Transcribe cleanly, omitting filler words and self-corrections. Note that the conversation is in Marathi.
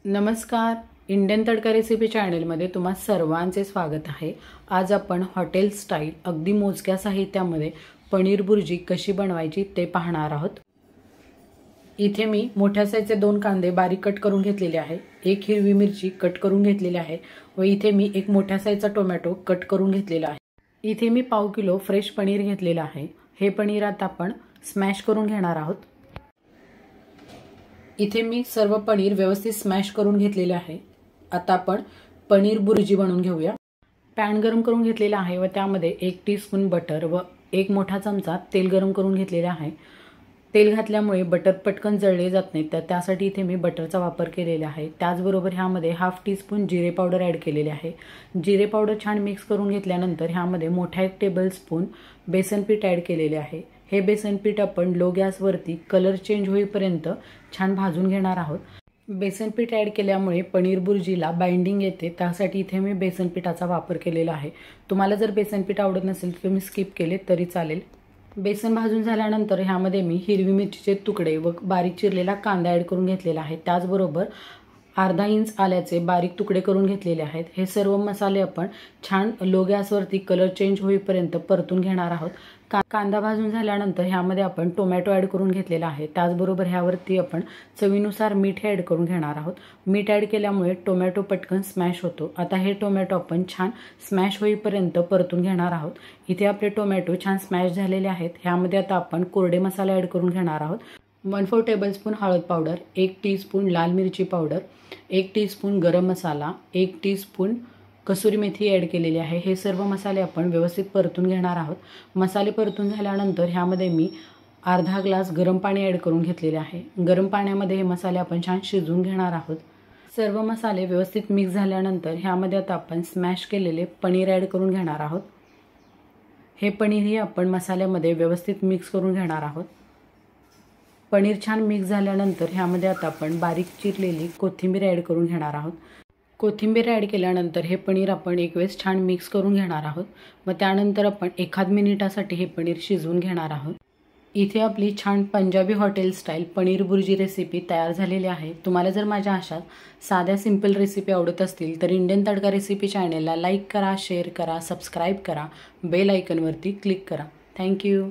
नमस्कार, इंडियन तडका रेसिपी चॅनलमध्ये तुम्हा सर्वांचे स्वागत आहे। आज आपण हॉटेल स्टाईल अगदी मोजक्या साहित्यामध्ये पनीर बुर्जी कशी बनवायची ते पाहणार आहोत। इथे मी मोठ्या साईजचे 2 कांदे बारीक कट करून घेतलेले आहे, 1 हिरवी मिरची कट करून घेतलेली आहे व इथे मी एक मोठ्या साईजचा टोमॅटो कट करून घेतलेला आहे। इथे मी पाव किलो फ्रेश पनीर घेतलेला आहे। हे पनीर आता आपण स्मॅश करून घेणार आहोत। इथे मी सर्व पनीर व्यवस्थित स्मॅश करून घेतलेले आहे। आता आपण पनीर बुर्जी बनवून घेऊया। पॅन गरम करून घेतलेला आहे व त्यामध्ये 1 टीस्पून बटर व 1 मोठा चमचा तेल गरम करून घेतलेले आहे। तेल घातल्यामुळे बटर पटकन जळले जात नाही, तर त्यासाठी इथे मी बटरचा वापर केलेला आहे। त्याचबरोबर ह्यामध्ये हाफ टीस्पून जिरे पावडर ॲड केलेले आहे। जिरे पावडर छान मिक्स करून घेतल्यानंतर ह्यामध्ये मोठा 1 टेबलस्पून बेसन पीठ ॲड केलेले आहे। हे बेसन पीठ आपण लो गॅसवरती कलर चेंज होईपर्यंत छान भाजून घेणार आहोत। बेसन पीठ ॲड केल्यामुळे पनीर बुर्जीला बाइंडिंग येते, त्यासाठी इथे मी बेसन पीठाचा वापर केलेला आहे। तुम्हाला जर बेसन पीठ आवडत नसेल तर तुम्ही स्किप केले तरी चालेल। बेसन भाजून झाल्यानंतर ह्यामध्ये मी हिरवी मिरचीचे तुकडे व बारीक चिरलेला कांदा ॲड करून घेतलेला आहे। त्याचबरोबर अर्धा इंच आल्याचे बारीक तुकडे करून घेतलेले आहेत। हे सर्व मसाले आपण छान लो गॅसवरती कलर चेंज होईपर्यंत परतून घेणार आहोत। कांदा भाजून झाल्यानंतर ह्यामध्ये आपण टोमॅटो ॲड करून घेतलेला आहे। त्याचबरोबर ह्यावरती आपण चवीनुसार मीठ ॲड करून घेणार आहोत। मीठ ॲड केल्यामुळे टोमॅटो पटकन स्मॅश होतो। आता हे टोमॅटो आपण छान स्मॅश होईपर्यंत परतून घेणार आहोत। इथे आपले टोमॅटो छान स्मॅश झालेले आहेत। ह्यामध्ये आता आपण कोरडे मसाले ॲड करून घेणार आहोत। 1/4 टेबलस्पून हळद पावडर, 1 टीस्पून लाल मिरची पावडर, 1 टीस्पून गरम मसाला, 1 टीस्पून कसुरी मेथी ॲड केलेली आहे। हे सर्व मसाले आपण व्यवस्थित परतून घेणार आहोत। मसाले परतून झाल्यानंतर ह्यामध्ये मी अर्धा ग्लास गरम पाणी ॲड करून घेतलेले आहे। गरम पाण्यामध्ये हे मसाले आपण छान शिजवून घेणार आहोत। सर्व मसाले व्यवस्थित मिक्स झाल्यानंतर ह्यामध्ये आता आपण स्मॅश केलेले पनीर ॲड करून घेणार आहोत। हे पनीरही आपण मसाल्यामध्ये व्यवस्थित मिक्स करून घेणार आहोत। पनीर छान मिक्स झाल्यानंतर ह्यामध्ये आता आपण बारीक चिरलेली कोथिंबीर ॲड करून घेणार आहोत। कोथिंबीर ॲड केल्यानंतर हे पनीर आपण एक वेळेस छान मिक्स करून घेणार आहोत व त्यानंतर आपण 1 मिनिटासाठी हे पनीर शिजवून घेणार आहोत। इथे आपली छान Punjabi hotel style paneer bhurji recipe तयार झालेली आहे। तुम्हाला जर माझ्या अशा साध्या सिंपल रेसिपी आवडत असतील तर इंडियन तडका रेसिपी चॅनलला लाईक करा, शेअर करा, सबस्क्राईब करा, बेल आयकॉनवरती क्लिक करा। थँक्यू।